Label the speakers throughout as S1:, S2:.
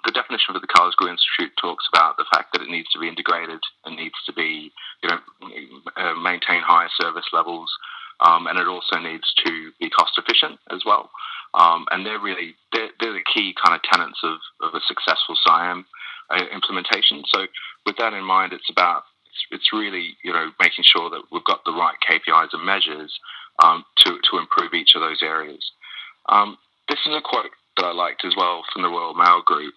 S1: The definition for the Carlos Grew Institute talks about the fact that it needs to be integrated and needs to be, maintain higher service levels, and it also needs to be cost efficient as well. And they're the key kind of tenets of a successful SIAM implementation. So with that in mind, it's really making sure that we've got the right KPIs and measures to improve each of those areas. This is a quote that I liked as well from the Royal Mail Group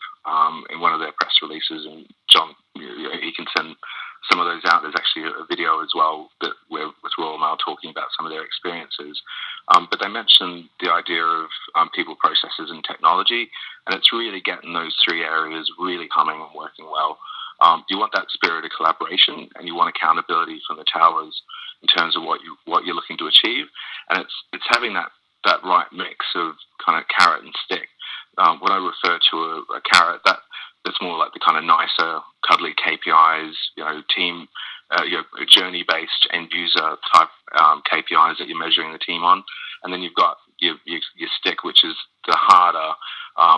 S1: in one of their press releases, and John, he can send some of those out. There's actually a video as well with Royal Mail talking about some of their experiences. But they mentioned the idea of people, processes, and technology, and it's really getting those three areas really humming and working well. You want that spirit of collaboration, and you want accountability from the towers in terms of what you're looking to achieve, and it's having that right mix of kind of carrot and stick. When I refer to a carrot, that's more like the kind of nicer, cuddly KPIs, team, journey-based end-user type KPIs that you're measuring the team on, and then you've got your stick, which is the harder,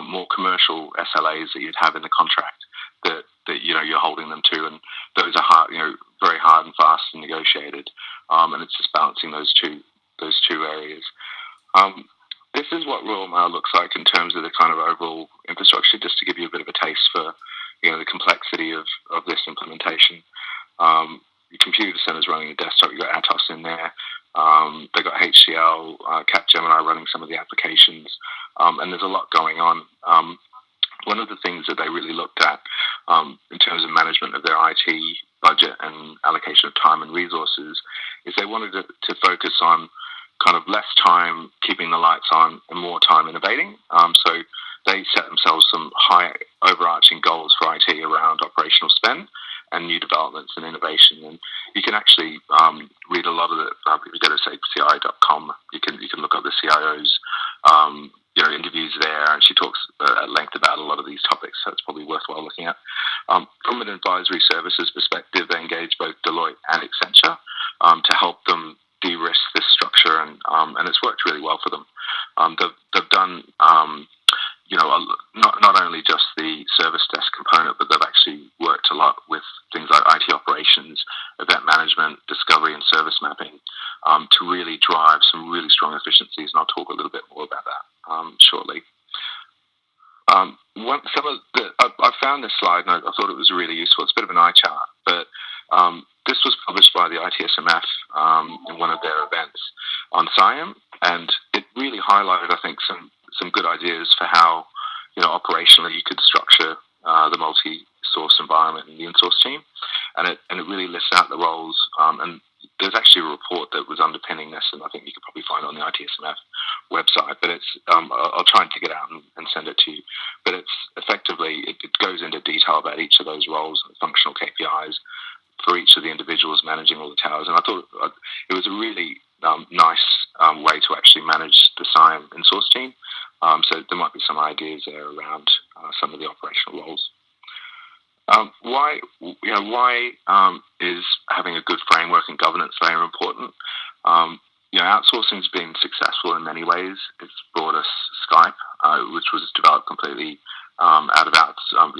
S1: more commercial SLAs that you'd have in the contract that you're holding them to, and those are hard, very hard and fast and negotiated, and it's just balancing those two areas. This is what Royal Mail looks like in terms of the kind of overall infrastructure, just to give you a bit of a taste for the complexity of this implementation. Your computer center's running the desktop. You've got Atos in there. They've got HCL, Capgemini running some of the applications, and there's a lot going on. One of the things that they really looked at in terms of management of their IT budget and allocation of time and resources is they wanted to focus on kind of less time keeping the lights on and more time innovating. So they set themselves some high overarching goals for IT around operational spend and new developments and innovation. And you can actually read a lot of it. If you go to say CI.com, you can look up the CIO's interviews there, and she talks at length about a lot of these topics. So it's probably worthwhile looking at. From an advisory services perspective, they engage both Deloitte and Accenture to help them de-risk this structure, and it's worked really well for them. They've done not only just the service desk component, but they've actually worked a lot with things like IT operations, event management, discovery, and service mapping to really drive some really strong efficiencies, and I'll talk a little bit more about that shortly. I found this slide, and I thought it was really useful. It's a bit of an eye chart, but this was published by the ITSMF in one of their events on SIAM, and it really highlighted, I think, some good ideas for how operationally you could structure the multi-source environment in the in-source team, and it really lists out the roles. And there's actually a report that was underpinning this, and I think you could probably find it on the ITSMF website. But I'll try and dig it out and send it to you. But it's effectively it goes into detail about each of those roles and functional KPIs for each of the individuals managing all the towers. And I thought it was a really nice way to actually manage the SIAM in-source team. So there might be some ideas there around some of the operational roles. Why is having a good framework and governance very important? Outsourcing's been successful in many ways. It's brought us Skype, which was developed completely out of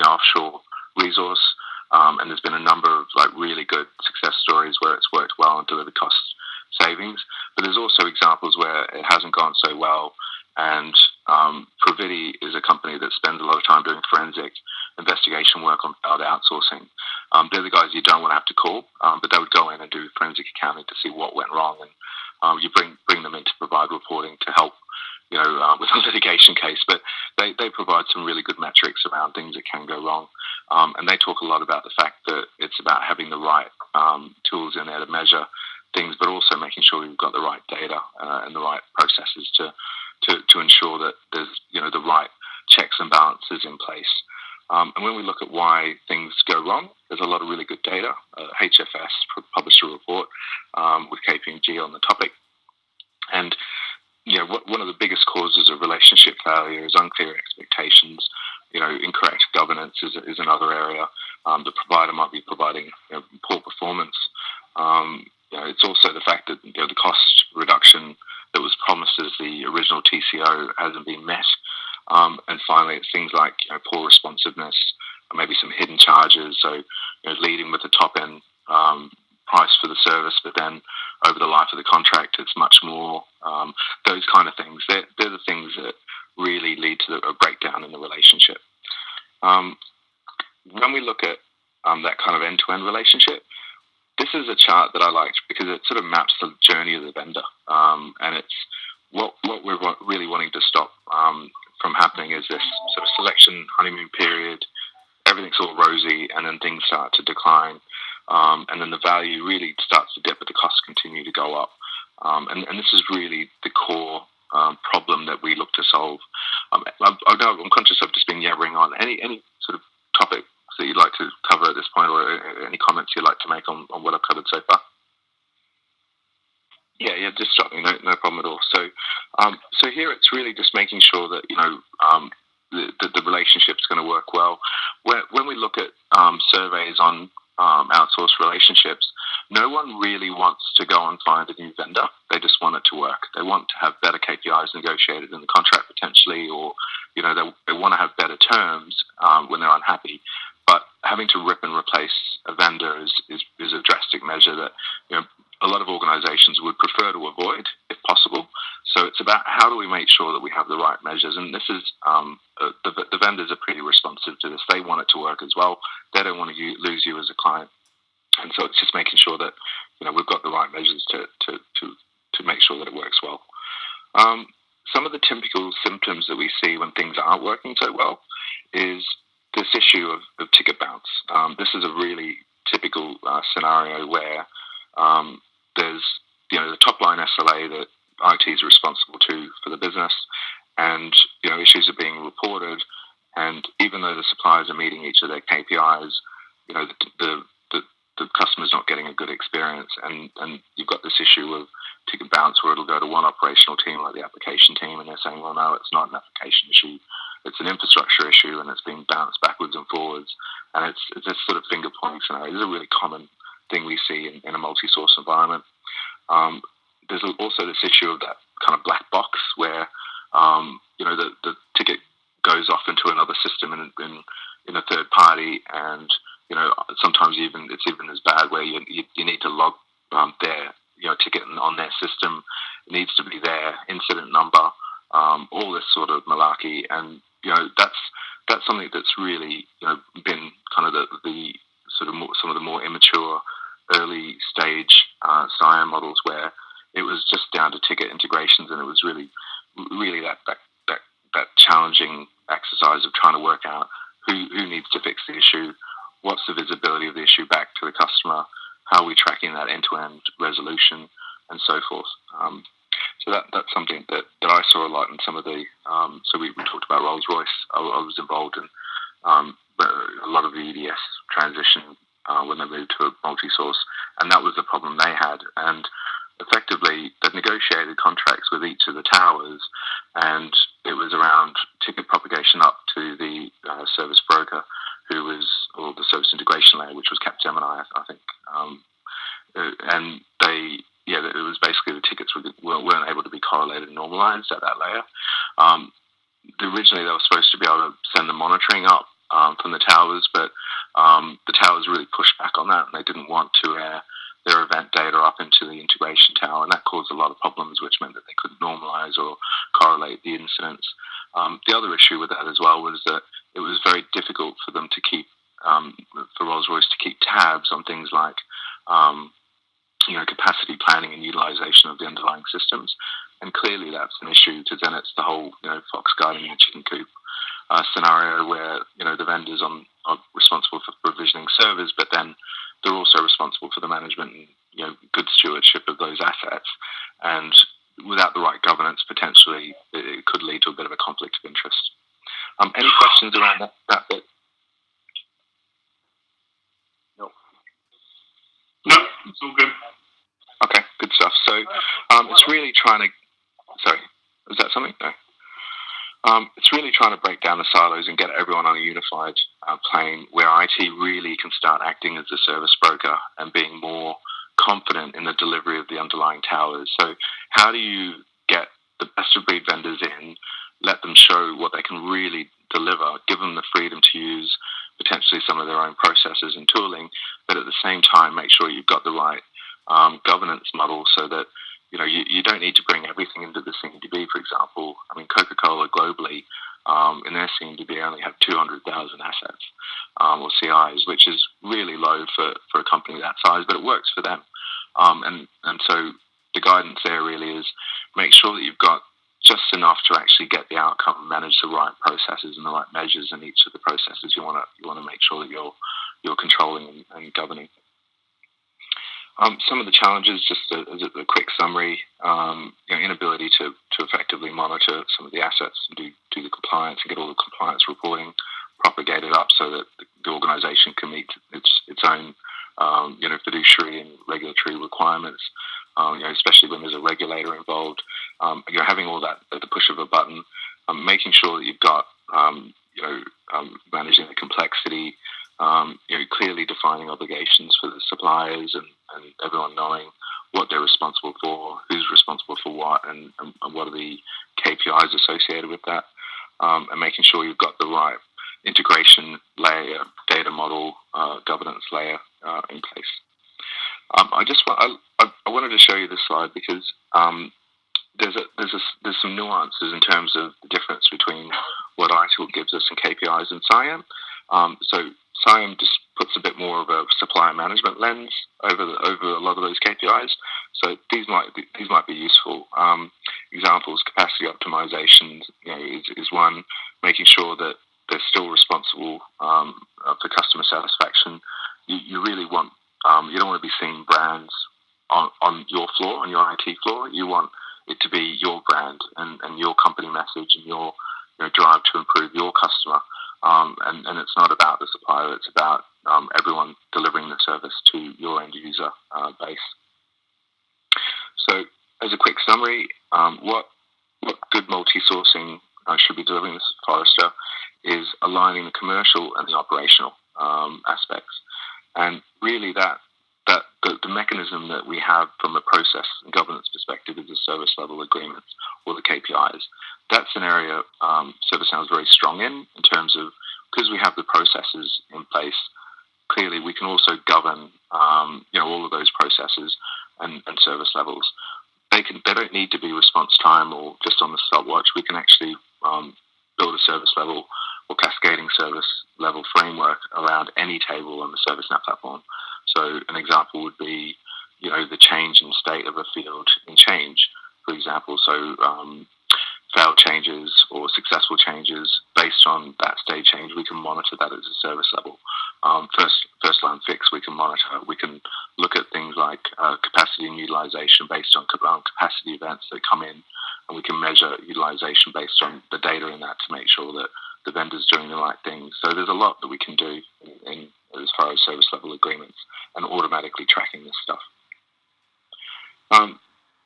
S1: offshore resource. And there's been a number of really good success stories where it's worked well and delivered cost savings. But there's also examples where it hasn't gone so well. And Providi is a company that spends a lot of time doing forensic investigation work on cloud outsourcing. They're the guys you don't want to have to call, but they would go in and do forensic accounting to see what went wrong, and you bring them in to provide reporting to help with a litigation case. But they provide some really good metrics around things that can go wrong, and they talk a lot about the fact that it's about having the right tools in there to measure things, but also making sure you've got the right data and the right processes to ensure that there's the right checks and balances in place. And when we look at why things go wrong, there's a lot of really good data. HFS published a report with KPMG on the topic, and one of the biggest causes of relationship failure is unclear expectations. Incorrect governance is another area. The provider might be providing poor performance. It's also the fact that the cost reduction that was promised as the original TCO hasn't been met. And finally, it's things like poor responsiveness, or maybe some hidden charges. So leading with the top end price for the service, but then over the life of the contract, it's much more. Those kind of things. They're the things that really lead to a breakdown in the relationship. When we look at that kind of end-to-end relationship, this is a chart that I liked because it sort of maps the journey of the vendor, and it's what we're really wanting to stop from happening is this sort of selection honeymoon period. Everything's all rosy, and then things start to decline, and then the value really starts to dip, but the costs continue to go up. And this is really the core problem that we look to solve. I'm conscious of just being yabbering on. Any sort of topic that you'd like to cover at this point, or any comments you'd like to make on what I've covered so far? Yeah, just stop me. No problem at all. So here it's really just making sure that the relationship's going to work well. When we look at surveys on outsourced relationships, no one really wants to go and find a new vendor. They just want it to work. They want to have better KPIs negotiated in the contract potentially, or they want to have better terms when they're unhappy. But having to rip and replace a vendor is a drastic measure that a lot of organisations would prefer to avoid if possible. So it's about how do we make sure that we have the right measures, and this is the vendors are pretty responsive to this. They want it to work as well. They don't want to lose you as a client, and so it's just making sure that we've got the right measures to make sure that it works well. Some of the typical symptoms that we see when things aren't working so well is this issue of ticket bounce. This is a really typical scenario where there's the top line SLA that IT is responsible for the business, and issues are being reported, and even though the suppliers are meeting each of their KPIs, the customer's not getting a good experience, and you've got this issue of ticket bounce where it'll go to one operational team like the application team, and they're saying, well, no, it's not an application issue, it's an infrastructure issue, and it's being bounced backwards and forwards, and it's this sort of finger pointing scenario. This is a really common thing we see in a multi-source environment. There's also this issue of that kind of black box where the ticket goes off into another system in a third party, and sometimes it's even as bad where you need to log their ticket on their system. It needs to be their incident number, all this sort of malarkey, and that's something that's really been kind of the sort of some of the more immature early stage SIAM models where it was just down to ticket integrations, and it was really that challenging exercise of trying to work out who needs to fix the issue, what's the visibility of the issue back to the customer, how are we tracking that end-to-end resolution, and so forth. So that's something that I saw a lot in some of the. So we talked about Rolls-Royce. I was involved in a lot of the EDS transition when they moved to a multi-source, and that was the problem they had. And effectively, they negotiated contracts with each of the towers, and it was around ticket propagation up to the service broker, or the service integration layer, which was Capgemini, I think. And it was basically the tickets weren't able to be correlated and normalized at that layer. Originally, they were supposed to be able to send the monitoring up from the towers, but the towers really pushed back on that, and they didn't want to air their event data up into the integration tower, and that caused a lot of problems, which meant that they couldn't normalize or correlate the incidents. The other issue with that as well was that it was very difficult for them to keep, for Rolls-Royce to keep tabs on things like, capacity planning and utilization of the underlying systems. And clearly that's an issue, because then it's the whole, fox guarding the chicken coop scenario where, the vendors are responsible for provisioning servers, but then they're also responsible for the management and, good stewardship of those assets. And without the right governance, potentially it could lead to a bit of a conflict of interest. Any questions around that bit?
S2: No, it's all good.
S1: Okay, good stuff. So it's really trying to. Sorry, was that something? No. It's really trying to break down the silos and get everyone on a unified plane where IT really can start acting as a service broker and being more confident in the delivery of the underlying towers. So how do you get the best of breed vendors in, let them show what they can really deliver, give them the freedom to use potentially some of their own processes and tooling, but at the same time make sure you've got the right governance model so that you don't need to bring everything into the CMDB, for example. I mean, Coca-Cola globally, in their CMDB, only have 200,000 assets or CIs, which is really low for a company that size, but it works for them. And so the guidance there really is make sure that you've got just enough to actually get the outcome and manage the right processes and the right measures in each of the processes you want to make sure that you're controlling and governing. Some of the challenges, just as a quick summary, inability to effectively monitor some of the assets and do the compliance and get all the compliance reporting propagated up so that the organisation can meet its own fiduciary and regulatory requirements. Especially when there's a regulator involved, having all that at the push of a button, making sure that you've got managing the complexity. Clearly defining obligations for the suppliers and everyone knowing what they're responsible for, who's responsible for what, and what are the KPIs associated with that, and making sure you've got the right integration layer, data model, governance layer in place. I wanted to show you this slide because there's some nuances in terms of the difference between what ITIL gives us in KPIs and SIAM. So SIAM just puts a bit more of a supplier management lens over a lot of those KPIs. So these might be useful. Examples: capacity optimization, is one. Making sure that they're still responsible for customer satisfaction. You really want you don't want to be seeing brands on your floor, on your IT floor. You want it to be your brand and your company message and your drive to improve your customer. And it's not about the supplier, it's about everyone delivering the service to your end user base. So as a quick summary, what good multi-sourcing should be delivering this Forrester is aligning the commercial and the operational aspects. And really the mechanism that we have from a process and governance perspective is the service level agreements or the KPIs. That's an area ServiceNow is very strong in terms of, because we have the processes in place, clearly we can also govern all of those processes and service levels. They don't need to be response time or just on the stopwatch. We can actually build a service level or cascading service level framework around any table on the ServiceNow platform. So an example would be, the change in state of a field in change, for example. So failed changes or successful changes based on that state change, we can monitor that as a service level. First line fix, we can monitor. We can look at things like capacity and utilization based on capacity events that come in, and we can measure utilization based on the data in that to make sure that the vendor's doing the right things. So there's a lot that we can do in as far as service level agreements and automatically tracking this stuff.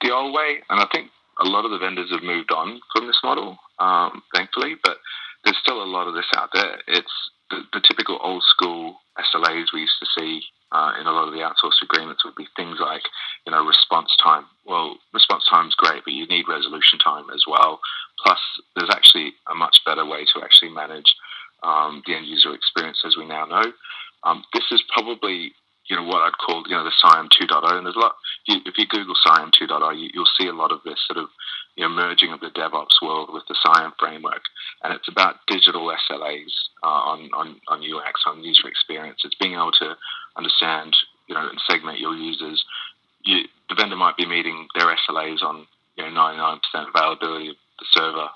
S1: The old way, and I think a lot of the vendors have moved on from this model, thankfully, but there's still a lot of this out there. It's the typical old school SLAs we used to see in a lot of the outsourced agreements would be things like, response time. Well, response time is great, but you need resolution time as well. Plus, there's actually a much better way to actually manage the end user experience, as we now know. This is probably what I'd call the SIAM 2.0, and there's a lot. If you Google SIAM 2.0, you'll see a lot of this sort of merging of the DevOps world with the SIAM framework, and it's about digital SLAs on UX, on user experience. It's being able to understand and segment your users. The vendor might be meeting their SLAs on 99% availability of the server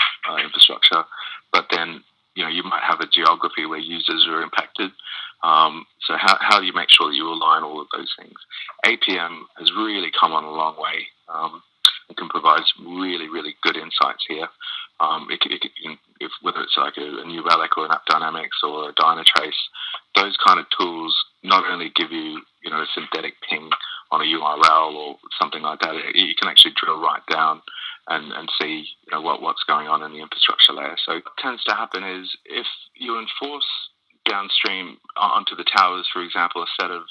S1: infrastructure, but then you might have a geography where users are impacted. So how do you make sure that you align all of those things? APM has really come on a long way and can provide some really, really good insights here. Whether it's like a New Relic or an App Dynamics or a Dynatrace, those kind of tools not only give you a synthetic ping on a URL or something like that, you can actually drill right down and see what's going on in the infrastructure layer. So what tends to happen is if you enforce downstream onto the towers, for example, a set of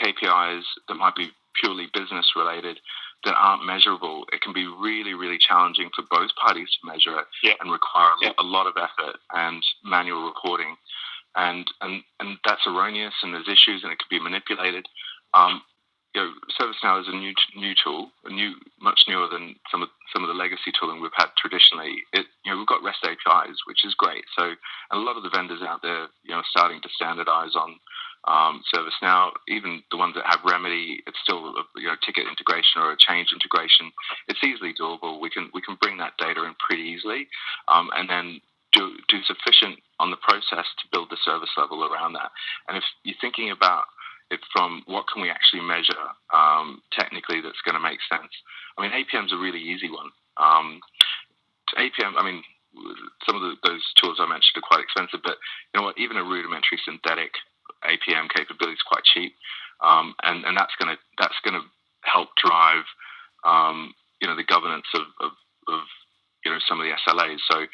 S1: KPIs that might be purely business related, that aren't measurable, it can be really, really challenging for both parties to measure it and require a lot of effort and manual reporting. And that's erroneous, and there's issues, and it can be manipulated. ServiceNow is a new tool, much newer than some of the legacy tooling we've had traditionally. We've got REST APIs, which is great. So, and a lot of the vendors out there, starting to standardize on ServiceNow. Even the ones that have Remedy, it's still a ticket integration or a change integration. It's easily doable. We can bring that data in pretty easily, and then do sufficient on the process to build the service level around that. And if you're thinking about it from what can we actually measure technically that's going to make sense. I mean, APM's a really easy one. APM, I mean, some of those tools I mentioned are quite expensive, but you know what? Even a rudimentary synthetic APM capability is quite cheap, and that's going to help drive the governance of some of the SLAs. So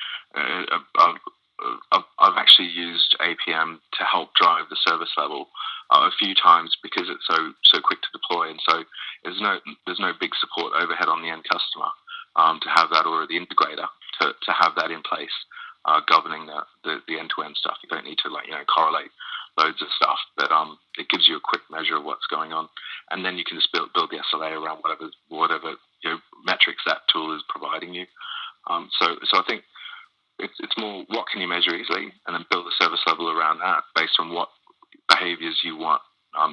S1: I've actually used APM to help drive the service level a few times because it's so quick to deploy, and so there's no big support overhead on the end customer to have that, or the integrator to have that in place, governing the end-to-end stuff. You don't need to correlate loads of stuff, but it gives you a quick measure of what's going on, and then you can just build the SLA around whatever metrics that tool is providing you. So I think it's more what can you measure easily, and then build a service level around that based on what behaviors you want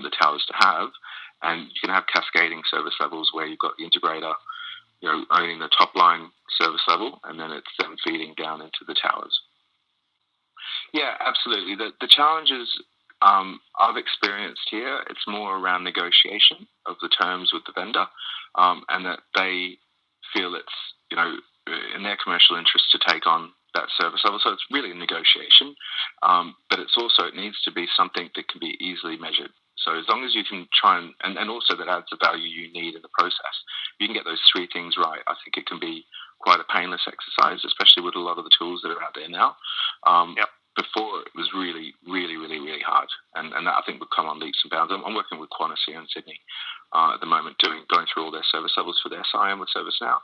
S1: the towers to have, and you can have cascading service levels where you've got the integrator owning the top line service level, and then it's then feeding down into the towers. Yeah, absolutely. The challenges I've experienced here, it's more around negotiation of the terms with the vendor, and that they feel it's in their commercial interest to take on that service level. So it's really a negotiation, but it needs to be something that can be easily measured. So as long as you can try and also that adds the value you need in the process, you can get those three things right. I think it can be quite a painless exercise, especially with a lot of the tools that are out there now. Before it was really, really, really, really hard, and that I think would come on leaps and bounds. I'm working with Qantas here in Sydney at the moment, going through all their service levels for their SIAM with ServiceNow.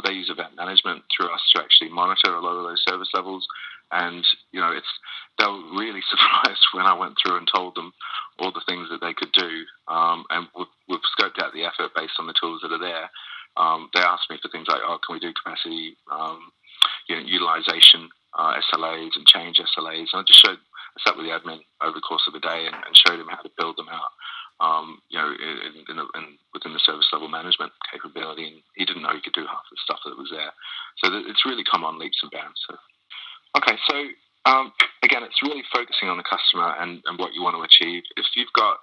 S1: They use event management through us to actually monitor a lot of those service levels, and they were really surprised when I went through and told them all the things that they could do, and we've scoped out the effort based on the tools that are there. They asked me for things like, can we do capacity, utilization, SLAs and change SLAs, and I sat with the admin over the course of the day and showed him how to build them out, within the service level management capability, and he didn't know he could do half the stuff that was there. So it's really come on leaps and bounds. So, okay, so again, it's really focusing on the customer and what you want to achieve. If you've got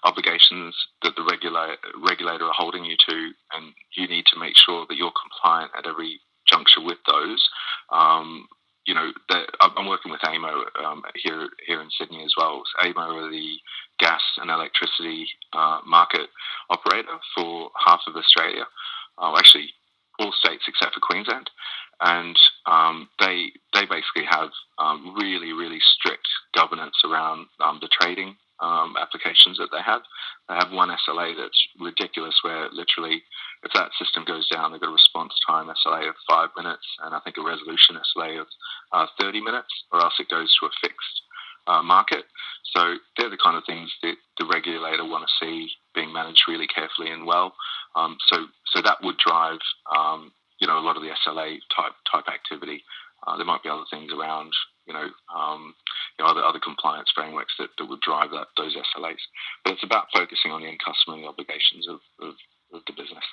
S1: obligations that the regulator are holding you to, and you need to make sure that you're compliant at every juncture with those. I'm working with AMO here in Sydney as well. So AMO are the gas and electricity market operator for half of Australia, actually all states except for Queensland, and they basically have really, really strict governance around the trading applications that they have. They have one SLA that's ridiculous, where literally if that system goes down, they've got a response time SLA of 5 minutes, and I think a resolution SLA of 30 minutes, or else it goes to a fixed market. So they're the kind of things that the regulator want to see being managed really carefully and well. So that would drive a lot of the SLA type activity. There might be other things around other compliance frameworks that would drive those SLAs. But it's about focusing on the end customer and the obligations of the business.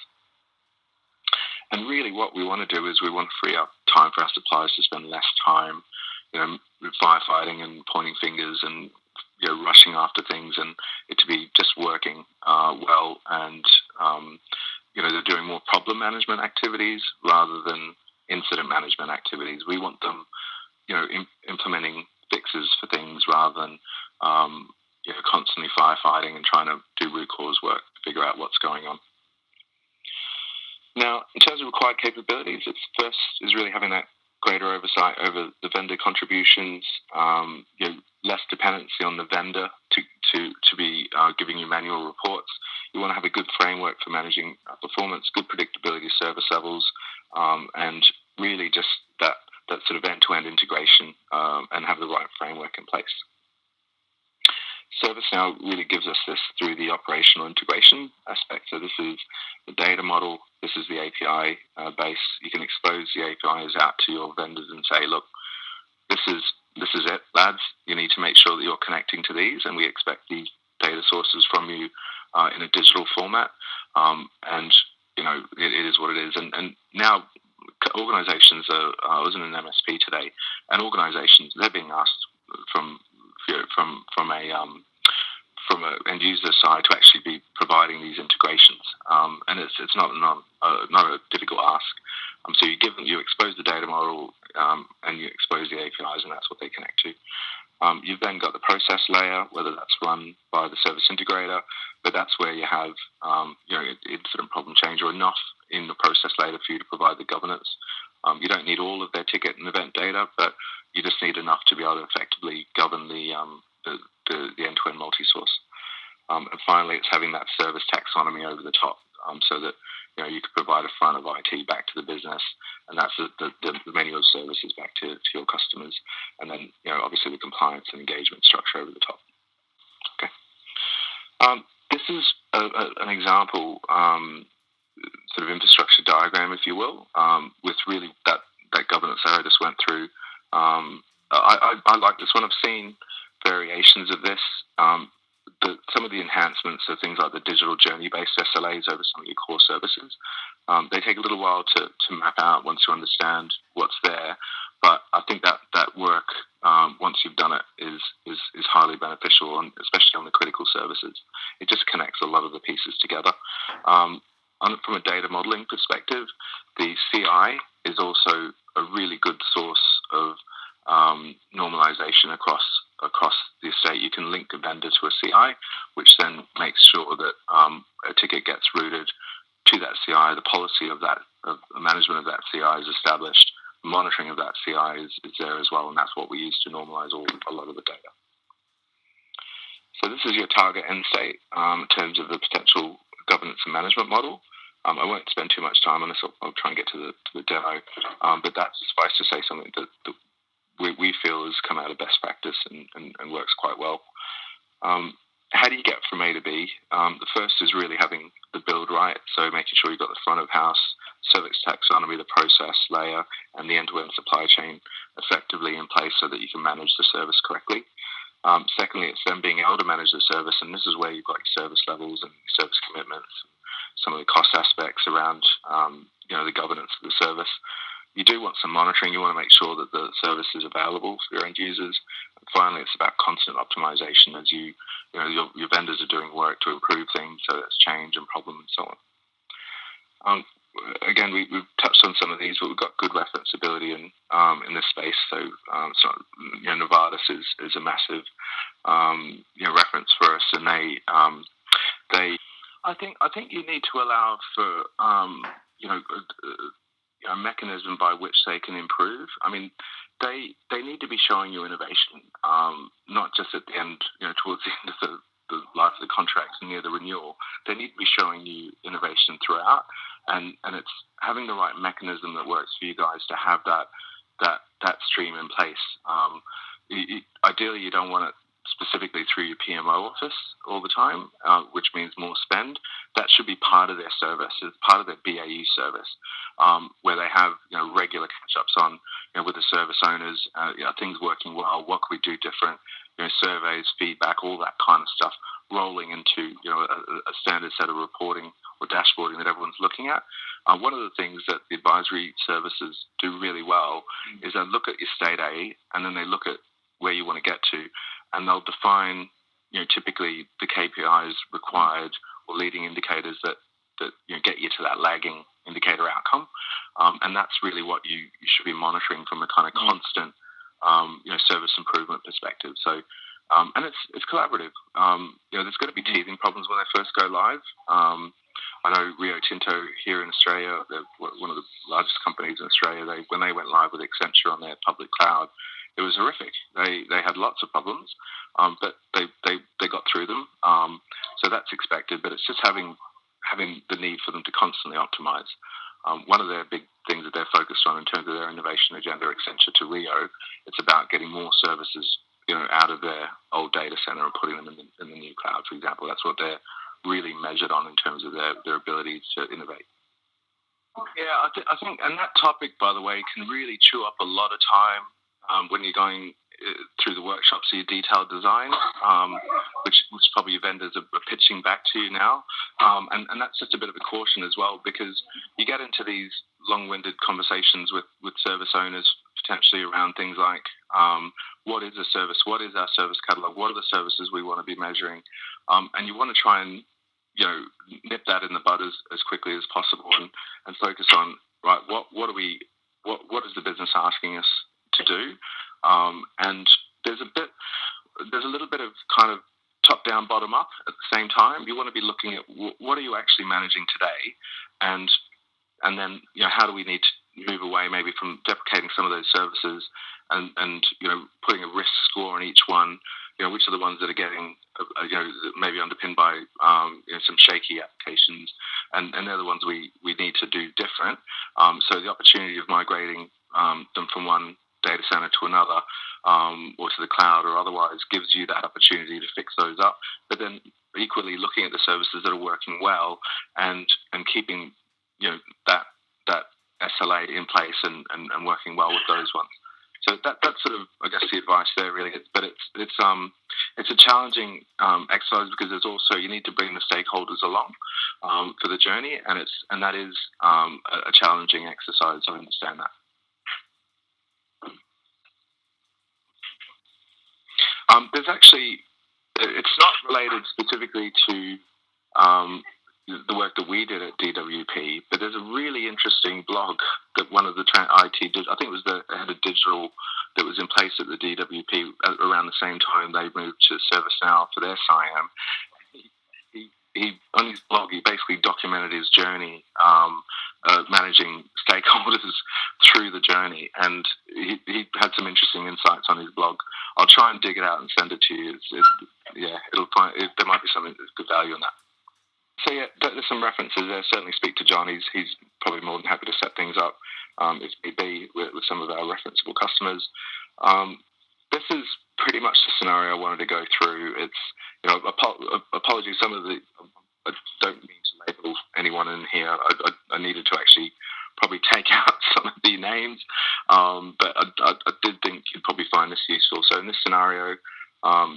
S1: And really what we want to do is we want to free up time for our suppliers to spend less time firefighting and pointing fingers and rushing after things, and it to be just working well, and they're doing more problem management activities rather than incident management activities. We want them implementing fixes for things rather than constantly firefighting and trying to do root cause work to figure out what's going on. Now, in terms of required capabilities, it's first is really having that greater oversight over the vendor contributions, less dependency on the vendor to be giving you manual reports. You want to have a good framework for managing performance, good predictability of service levels, and really just that sort of end-to-end integration, and have the right framework in place. ServiceNow really gives us this through the operational integration aspect. So this is the data model. This is the API base. You can expose the APIs out to your vendors and say, look, this is it, lads. You need to make sure that you're connecting to these, and we expect these data sources from you in a digital format. And it is what it is. And now organizations are. I was in an MSP today, and organizations, they're being asked from a end user side to actually be providing these integrations, and it's not a difficult ask. So you expose the data model, and you expose the APIs, and that's what they connect to. You've then got the process layer, whether that's run by the service integrator, but that's where you have incident problem change or enough in the process layer for you to provide the governance. You don't need all of their ticket and event data, but you just need enough to be able to effectively govern the end-to-end multi-source. And finally, it's having that service taxonomy over the top, so that you can provide a front of IT back to the business, and that's the menu of services back to your customers, and then obviously the compliance and engagement structure over the top. Okay, this is an example sort of infrastructure diagram, if you will, with really that governance that I just went through. I like this one. I've seen variations of this. Some of the enhancements are things like the digital journey-based SLAs over some of your core services. They take a little while to map out once you understand what's there, but I think that work, once you've done it, is highly beneficial, and especially on the critical services. It just connects a lot of the pieces together. From a data modeling perspective, the CI is also a really good source of normalization across the estate. You can link a vendor to a CI, which then makes sure that a ticket gets routed to that CI. The policy of management of that CI is established. Monitoring of that CI is there as well, and that's what we use to normalize a lot of the data. So this is your target end state in terms of the potential governance and management model. I won't spend too much time on this. I'll try and get to the demo, but that's suffice to say something that we feel has come out of best practice and works quite well. How do you get from A to B? The first is really having the build right, so making sure you've got the front of house, service taxonomy, the process layer, and the end-to-end supply chain effectively in place so that you can manage the service correctly. Secondly, it's then being able to manage the service, and this is where you've got your service levels and service commitments, some of the cost aspects around the governance of the service. You do want some monitoring. You want to make sure that the service is available for your end users. And finally, it's about constant optimization as your vendors are doing work to improve things, so that's change and problem and so on. Again, we've touched on some of these, but we've got good referenceability in this space. So, Novartis is a massive reference for us, and they I think you need to allow for a mechanism by which they can improve. I mean, they need to be showing you innovation, not just at the end, towards the end of the life of the contract and near the renewal. They need to be showing you innovation throughout, and it's having the right mechanism that works for you guys to have that stream in place. Ideally, you don't want it specifically through your PMO office all the time, which means more spend. That should be part of their service, as part of their BAU service, where they have regular catch-ups on with the service owners, things working well, what can we do different, surveys, feedback, all that kind of stuff, rolling into a standard set of reporting or dashboarding that everyone's looking at. One of the things that the advisory services do really well is they look at your state A, and then they look at where you want to get to, and they'll define, typically the KPIs required or leading indicators that get you to that lagging indicator outcome, and that's really what you should be monitoring from a kind of constant, service improvement perspective. So, and it's collaborative. There's going to be teething problems when they first go live. I know Rio Tinto here in Australia, they're one of the largest companies in Australia. When they went live with Accenture on their public cloud, it was horrific. They had lots of problems, but they got through them. So that's expected, but it's just having the need for them to constantly optimize. One of their big things that they're focused on in terms of their innovation agenda, Accenture to Rio, it's about getting more services, out of their old data center and putting them in the new cloud, for example. That's what they're really measured on in terms of their ability to innovate. Yeah, I think, and that topic, by the way, can really chew up a lot of time when you're going through the workshops of your detailed design, which probably your vendors are pitching back to you now. And that's just a bit of a caution as well, because you get into these long-winded conversations with service owners potentially around things like what is a service, what is our service catalog, what are the services we want to be measuring, and you want to try and nip that in the bud as quickly as possible and focus on, right, what is the business asking us to do, and there's a little bit of kind of top down, bottom up at the same time. You want to be looking at what are you actually managing today, and then how do we need to move away maybe from deprecating some of those services and putting a risk score on each one. Which are the ones that are getting maybe underpinned by some shaky applications, and they're the ones we need to do different. So the opportunity of migrating them from one data center to another, or to the cloud or otherwise, gives you that opportunity to fix those up. But then equally looking at the services that are working well and keeping that SLA in place and working well with those ones. So that's sort of, I guess, the advice there really. But it's a challenging exercise, because there's also, you need to bring the stakeholders along for the journey, and that is a challenging exercise. I understand that. There's actually, it's not related specifically to the work that we did at DWP, but there's a really interesting blog that one of the IT did. I think it was the head of digital that was in place at the DWP around the same time they moved to ServiceNow for their SIAM. He on his blog, he basically documented his journey managing stakeholders through the journey, and he had some interesting insights on his blog. I'll try and dig it out and send it to you. There might be something that's good value in that. So yeah, there's some references there. Certainly speak to John. He's probably more than happy to set things up if need be with some of our referenceable customers. This is pretty much the scenario I wanted to go through. It's apologies. I don't mean to label anyone in here. I needed to actually probably take out some of the names, but I did think you'd probably find this useful. So in this scenario,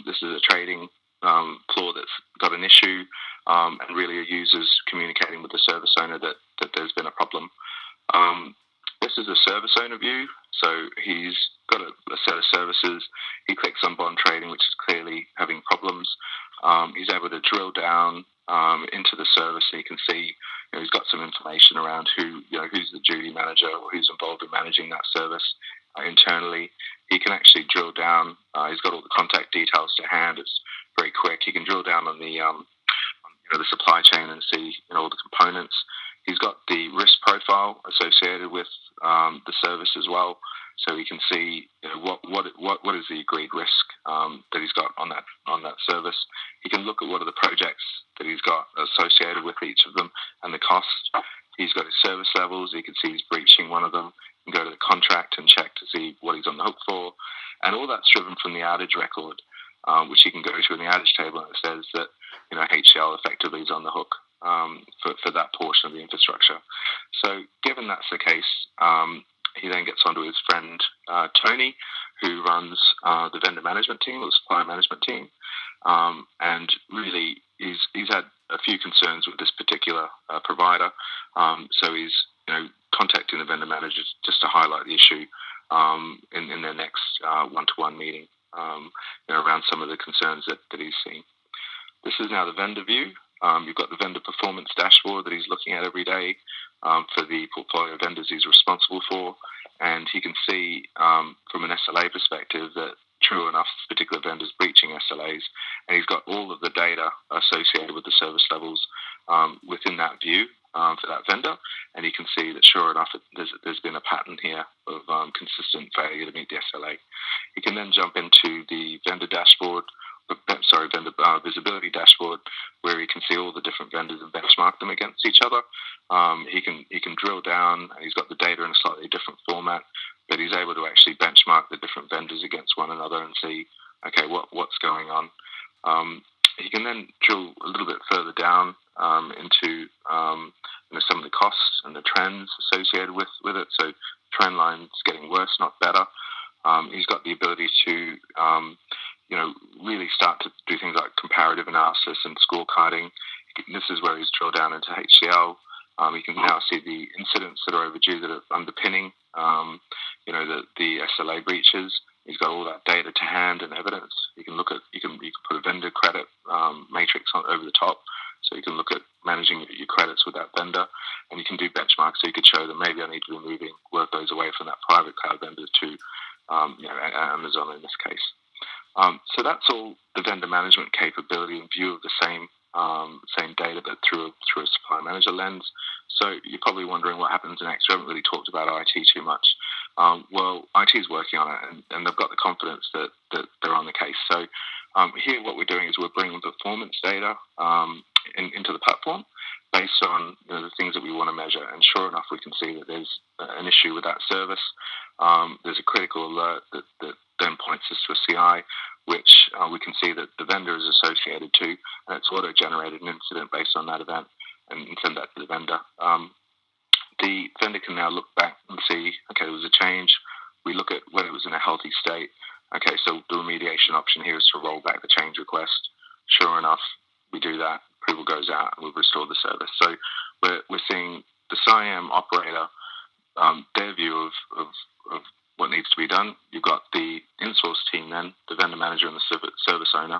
S1: this is a trading floor that's got an issue, and really a user's communicating with the service owner that there's been a problem. This is a service owner view, so he's got a set of services. He clicks on bond trading, which is clearly having problems. He's able to drill down into the service, and you can see he's got some information around who's the duty manager or who's involved in managing that service internally. He can actually drill down. He's got all the contact details to hand. It's very quick. He can drill down on the supply chain and see all the components. He's got the risk profile associated with the service as well, so he can see what is the agreed risk that he's got on that service. He can look at what are the projects that he's got associated with each of them and the cost. He's got his service levels. He can see he's breaching one of them and go to the contract and check to see what he's on the hook for, and all that's driven from the outage record, which you can go to in the outage table, and it says that HCL effectively is on the hook for that portion of the infrastructure. So given that's the case, he then gets onto his friend Tony, who runs the vendor management team or the supplier management team, and really he's had a few concerns with this particular provider. So he's contacting the vendor managers just to highlight the issue in their next one-to-one meeting around some of the concerns that he's seen. This is now the vendor view. You've got the vendor performance dashboard that he's looking at every day for the portfolio of vendors he's responsible for. And he can see from an SLA perspective that, true enough, this particular vendor's breaching SLAs. And he's got all of the data associated with the service levels within that view. for that vendor, and you can see that sure enough there's been a pattern here of consistent failure to meet the SLA. You can then jump into the vendor dashboard, vendor visibility dashboard, where you can see all the different vendors and benchmark them against each other. He can drill down, and he's got the data in a slightly different format, but he's able to actually benchmark the different vendors against one another and see, okay, what's going on. He can then drill a little bit further down into some of the costs and the trends associated with it. So trend lines getting worse, not better. He's got the ability to really start to do things like comparative analysis and scorecarding. This is where he's drilled down into HCL. You can now see the incidents that are overdue that are underpinning, the SLA breaches. He's got all that data to hand and evidence. You can put a vendor credit matrix over the top, so you can look at managing your credits with that vendor, and you can do benchmarks. So you could show that maybe I need to be moving workloads away from that private cloud vendor to Amazon in this case. So that's all the vendor management capability in view of the same data, but through a supply manager lens. So you're probably wondering what happens next. We haven't really talked about IT too much. Well, IT is working on it, and they've got the confidence that they're on the case. So here what we're doing is we're bringing performance data into the platform based on the things that we want to measure. And sure enough, we can see that there's an issue with that service. There's a critical alert that then points us to a CI, which we can see that the vendor is associated to, and it's auto-generated an incident based on that event and send that to the vendor. The vendor can now look back and see, okay, there was a change. We look at whether it was in a healthy state. Okay, so the remediation option here is to roll back the change request. Sure enough, we do that. Approval goes out, and we've restored the service. So we're seeing the SIAM operator, their view of what needs to be done. You've got the in-source team then, the vendor manager and the service owner,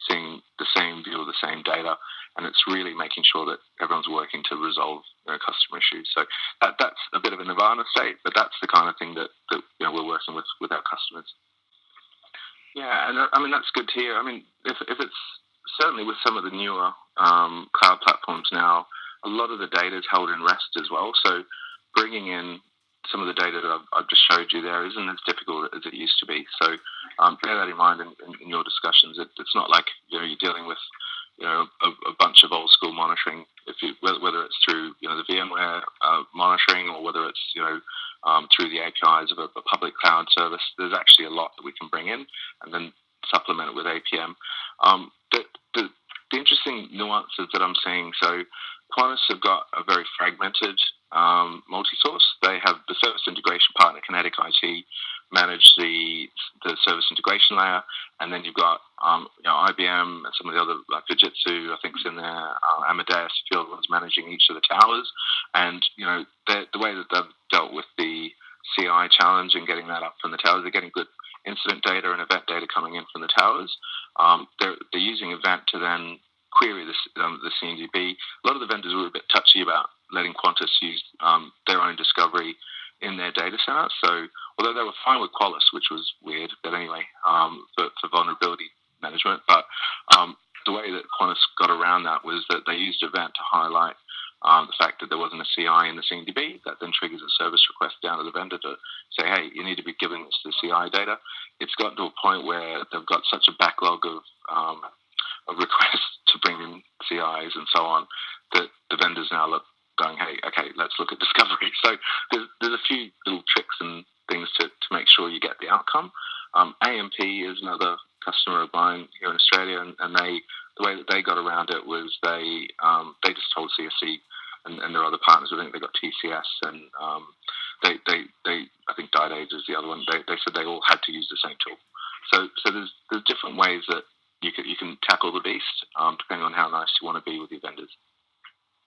S1: seeing the same view of the same data, and it's really making sure that everyone's working to resolve customer issues. So that's a bit of a nirvana state, but that's the kind of thing that we're working with our customers. Yeah, and I mean, that's good to hear. I mean, if it's certainly with some of the newer cloud platforms now, a lot of the data is held in REST as well. So bringing in some of the data that I've just showed you there isn't as difficult as it used to be. So bear that in mind in your discussions. It's not like you're dealing with a bunch of old school monitoring. Whether it's through the VMware monitoring, or whether it's through the APIs of a public cloud service, there's actually a lot that we can bring in and then supplement it with APM. The interesting nuances that I'm seeing, so Qantas have got a very fragmented multi-source. They have the service integration partner, Kinetic IT, manage the service integration layer, and then you've got IBM and some of the other, like Fujitsu, I think is in there, Amadeus, a few other ones managing each of the towers. And the way that they've dealt with the CI challenge and getting that up from the towers, they're getting good incident data and event data coming in from the towers. They're using Event to then query the CMDB. A lot of the vendors were a bit touchy about letting Qantas use their own discovery in their data center. So although they were fine with Qualys, which was weird, but anyway, for vulnerability management. But the way that Qantas got around that was that they used Event to highlight the fact that there wasn't a CI in the CMDB. That then triggers a service request down to the vendor to say, hey, you need to be giving us the CI data. It's gotten to a point where they've got such a backlog of requests to bring in CIs and so on that the vendors now look going, hey, okay, let's look at discovery. So there's a few little tricks and things to make sure you get the outcome. AMP is another customer of mine here in Australia, and the way that they got around it was they just told CSC and their other partners. I think they got TCS and they I think DideAge is the other one. They said they all had to use the same tool. So there's different ways that you can tackle the beast depending on how nice you want to be with your vendors.